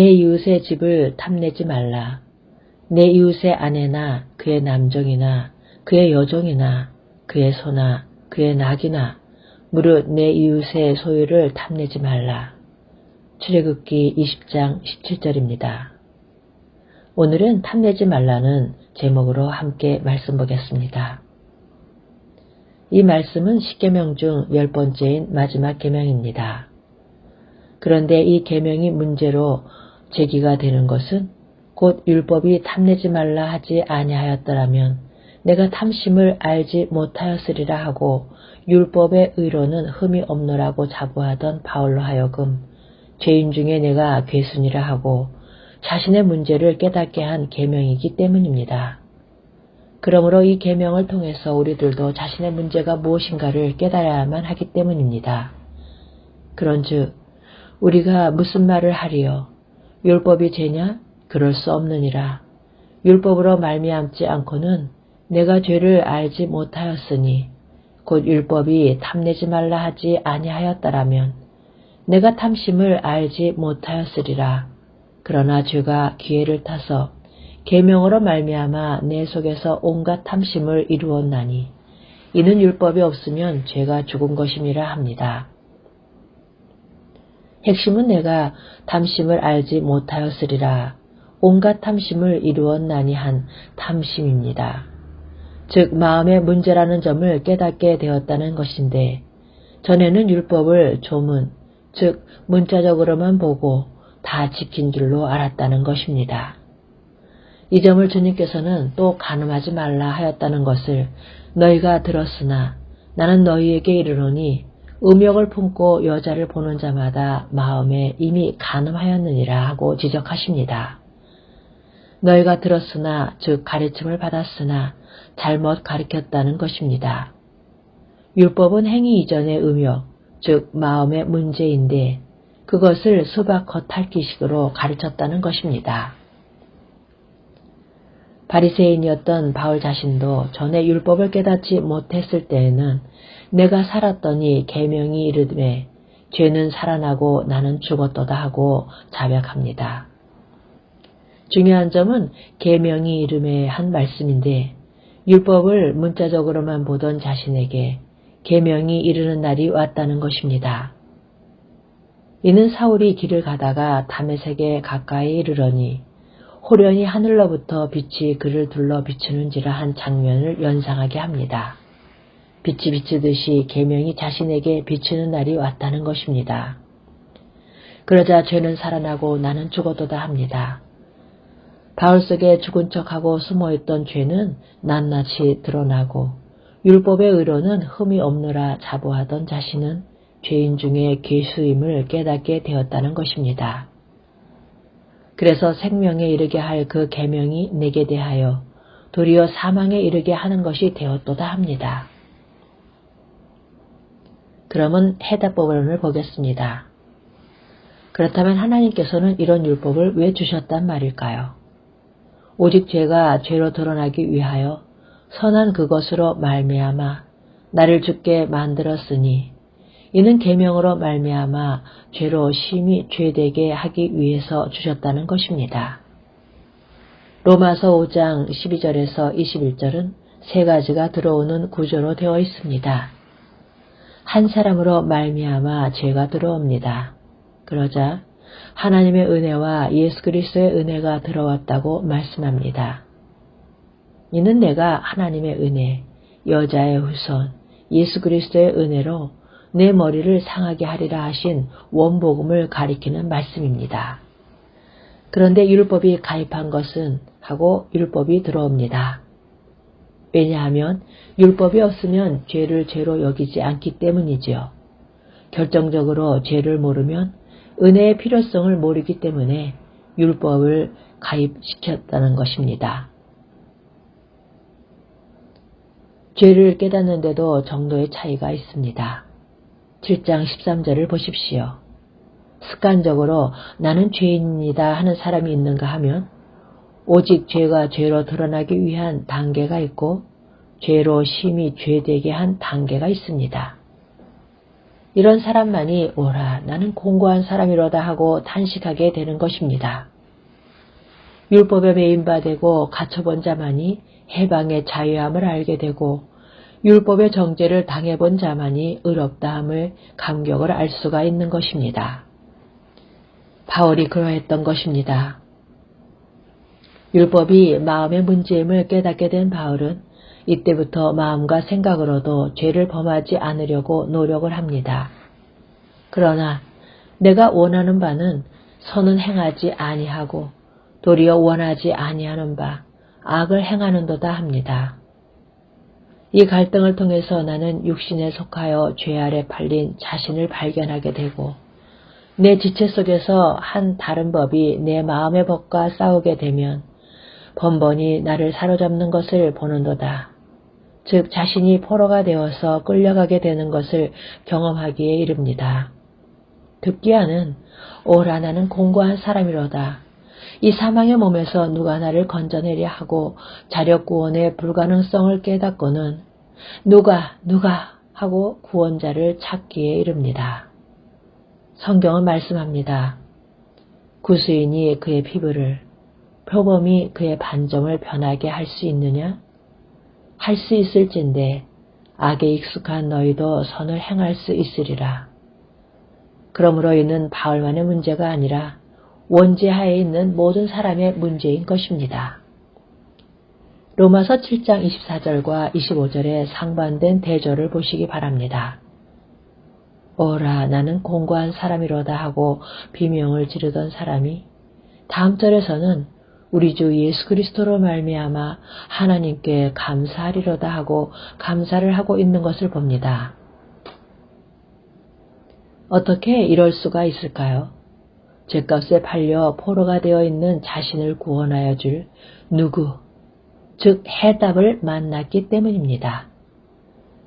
내 이웃의 집을 탐내지 말라. 내 이웃의 아내나 그의 남종이나 그의 여종이나 그의 소나 그의 낙이나 무릇 내 이웃의 소유를 탐내지 말라. 출애굽기 20장 17절입니다. 오늘은 탐내지 말라는 제목으로 함께 말씀 보겠습니다. 이 말씀은 10계명 중 10번째인 마지막 계명입니다. 그런데 이 계명이 문제로 제기가 되는 것은 곧 율법이 탐내지 말라 하지 아니하였더라면 내가 탐심을 알지 못하였으리라 하고 율법의 의로는 흠이 없노라고 자부하던 바울로 하여금 죄인 중에 내가 괴순이라 하고 자신의 문제를 깨닫게 한 계명이기 때문입니다. 그러므로 이 계명을 통해서 우리들도 자신의 문제가 무엇인가를 깨달아야만 하기 때문입니다. 그런즉 우리가 무슨 말을 하리요? 율법이 죄냐? 그럴 수 없느니라. 율법으로 말미암지 않고는 내가 죄를 알지 못하였으니 곧 율법이 탐내지 말라 하지 아니하였더라면 내가 탐심을 알지 못하였으리라. 그러나 죄가 기회를 타서 계명으로 말미암아 내 속에서 온갖 탐심을 이루었나니 이는 율법이 없으면 죄가 죽은 것임이라 합니다. 핵심은 내가 탐심을 알지 못하였으리라. 온갖 탐심을 이루었나니 한 탐심입니다. 즉 마음의 문제라는 점을 깨닫게 되었다는 것인데 전에는 율법을 조문, 즉 문자적으로만 보고 다 지킨 줄로 알았다는 것입니다. 이 점을 주님께서는 또 간음하지 말라 하였다는 것을 너희가 들었으나 나는 너희에게 이르노니 음욕을 품고 여자를 보는 자마다 마음에 이미 간음하였느니라 하고 지적하십니다. 너희가 들었으나 즉 가르침을 받았으나 잘못 가르쳤다는 것입니다. 율법은 행위 이전의 음욕, 즉 마음의 문제인데 그것을 수박 겉핥기식으로 가르쳤다는 것입니다. 바리새인이었던 바울 자신도 전에 율법을 깨닫지 못했을 때에는 내가 살았더니 계명이 이르되 죄는 살아나고 나는 죽었도다 하고 자백합니다. 중요한 점은 계명이 이름에 한 말씀인데 율법을 문자적으로만 보던 자신에게 계명이 이르는 날이 왔다는 것입니다. 이는 사울이 길을 가다가 다메섹에 가까이 이르러니 호련히 하늘로부터 빛이 그를 둘러 비추는지라 한 장면을 연상하게 합니다. 빛이 비추듯이 계명이 자신에게 비추는 날이 왔다는 것입니다. 그러자 죄는 살아나고 나는 죽었도다 합니다. 바울 속에 죽은 척하고 숨어있던 죄는 낱낱이 드러나고 율법의 의로는 흠이 없노라 자부하던 자신은 죄인 중에 괴수임을 깨닫게 되었다는 것입니다. 그래서 생명에 이르게 할 그 계명이 내게 대하여 도리어 사망에 이르게 하는 것이 되었도다 합니다. 그러면 해답법을 보겠습니다. 그렇다면 하나님께서는 이런 율법을 왜 주셨단 말일까요? 오직 죄가 죄로 드러나기 위하여 선한 그것으로 말미암아 나를 죽게 만들었으니 이는 계명으로 말미암아 죄로 심히 죄되게 하기 위해서 주셨다는 것입니다. 로마서 5장 12절에서 21절은 세 가지가 들어오는 구조로 되어 있습니다. 한 사람으로 말미암아 죄가 들어옵니다. 그러자 하나님의 은혜와 예수 그리스도의 은혜가 들어왔다고 말씀합니다. 이는 내가 하나님의 은혜, 여자의 후손, 예수 그리스도의 은혜로 내 머리를 상하게 하리라 하신 원복음을 가리키는 말씀입니다. 그런데 율법이 가입한 것은 하고 율법이 들어옵니다. 왜냐하면 율법이 없으면 죄를 죄로 여기지 않기 때문이지요. 결정적으로 죄를 모르면 은혜의 필요성을 모르기 때문에 율법을 가입시켰다는 것입니다. 죄를 깨닫는데도 정도의 차이가 있습니다. 7장 13절을 보십시오. 습관적으로 나는 죄인이다 하는 사람이 있는가 하면 오직 죄가 죄로 드러나기 위한 단계가 있고 죄로 심히 죄되게 한 단계가 있습니다. 이런 사람만이 오라 나는 공고한 사람이로다 하고 탄식하게 되는 것입니다. 율법에 매인바되고 갇혀본 자만이 해방의 자유함을 알게 되고 율법의 정죄를 당해본 자만이 의롭다함을 감격을 알 수가 있는 것입니다. 바울이 그러했던 것입니다. 율법이 마음의 문제임을 깨닫게 된 바울은 이때부터 마음과 생각으로도 죄를 범하지 않으려고 노력을 합니다. 그러나 내가 원하는 바는 선은 행하지 아니하고 도리어 원하지 아니하는 바 악을 행하는도다 합니다. 이 갈등을 통해서 나는 육신에 속하여 죄 아래 팔린 자신을 발견하게 되고 내 지체 속에서 한 다른 법이 내 마음의 법과 싸우게 되면 번번이 나를 사로잡는 것을 보는도다. 즉 자신이 포로가 되어서 끌려가게 되는 것을 경험하기에 이릅니다. 듣기야는 오라 나는 공고한 사람이로다. 이 사망의 몸에서 누가 나를 건져내려 하고 자력구원의 불가능성을 깨닫고는 누가 하고 구원자를 찾기에 이릅니다. 성경은 말씀합니다. 구수인이 그의 피부를 표범이 그의 반점을 변하게 할 수 있느냐? 할 수 있을진데 악에 익숙한 너희도 선을 행할 수 있으리라. 그러므로 이는 바울만의 문제가 아니라 원죄하에 있는 모든 사람의 문제인 것입니다. 로마서 7장 24절과 25절의 상반된 대조를 보시기 바랍니다. 오라 나는 공고한 사람이로다 하고 비명을 지르던 사람이 다음 절에서는 우리 주 예수 그리스도로 말미암아 하나님께 감사하리로다 하고 감사를 하고 있는 것을 봅니다. 어떻게 이럴 수가 있을까요? 죗값에 팔려 포로가 되어 있는 자신을 구원하여 줄 누구, 즉 해답을 만났기 때문입니다.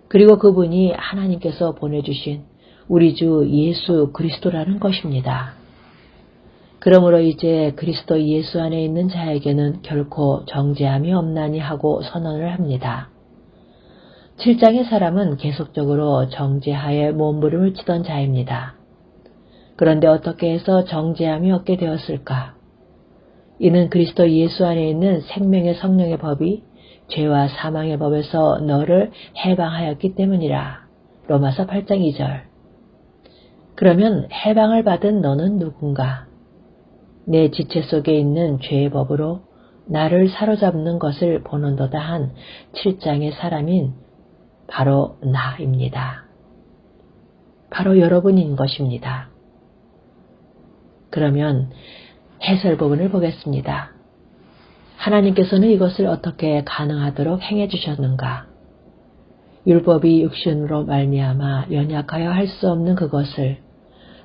그리고 그분이 하나님께서 보내주신 우리 주 예수 그리스도라는 것입니다. 그러므로 이제 그리스도 예수 안에 있는 자에게는 결코 정죄함이 없나니 하고 선언을 합니다. 7장의 사람은 계속적으로 정죄하에 몸부림을 치던 자입니다. 그런데 어떻게 해서 정죄함이 없게 되었을까? 이는 그리스도 예수 안에 있는 생명의 성령의 법이 죄와 사망의 법에서 너를 해방하였기 때문이라. 로마서 8장 2절. 그러면 해방을 받은 너는 누군가? 내 지체 속에 있는 죄의 법으로 나를 사로잡는 것을 보는도다 한 7장의 사람인 바로 나입니다. 바로 여러분인 것입니다. 그러면 해설 부분을 보겠습니다. 하나님께서는 이것을 어떻게 가능하도록 행해 주셨는가? 율법이 육신으로 말미암아 연약하여 할 수 없는 그것을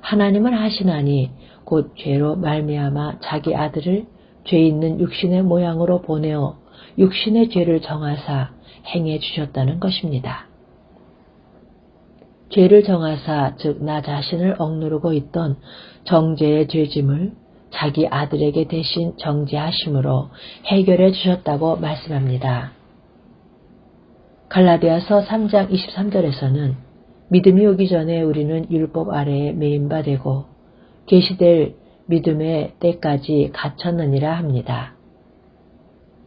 하나님은 하시나니 곧 죄로 말미암아 자기 아들을 죄 있는 육신의 모양으로 보내어 육신의 죄를 정하사 행해 주셨다는 것입니다. 죄를 정하사 즉 나 자신을 억누르고 있던 정죄의 죄짐을 자기 아들에게 대신 정죄하심으로 해결해 주셨다고 말씀합니다. 갈라디아서 3장 23절에서는 믿음이 오기 전에 우리는 율법 아래에 매인바되고 계시될 믿음의 때까지 갇혔느니라 합니다.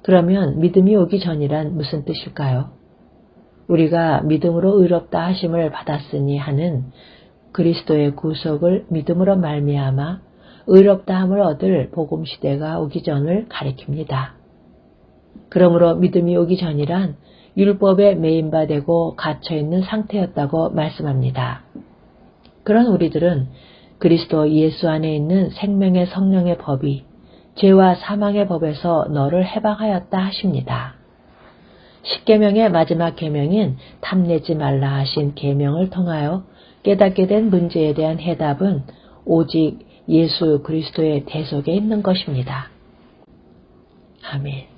그러면 믿음이 오기 전이란 무슨 뜻일까요? 우리가 믿음으로 의롭다 하심을 받았으니 하는 그리스도의 구속을 믿음으로 말미암아 의롭다함을 얻을 복음 시대가 오기 전을 가리킵니다. 그러므로 믿음이 오기 전이란 율법에 매인바되고 갇혀있는 상태였다고 말씀합니다. 그런 우리들은 그리스도 예수 안에 있는 생명의 성령의 법이 죄와 사망의 법에서 너를 해방하였다 하십니다. 십계명의 마지막 계명인 탐내지 말라 하신 계명을 통하여 깨닫게 된 문제에 대한 해답은 오직 예수 그리스도의 대속에 있는 것입니다. 아멘.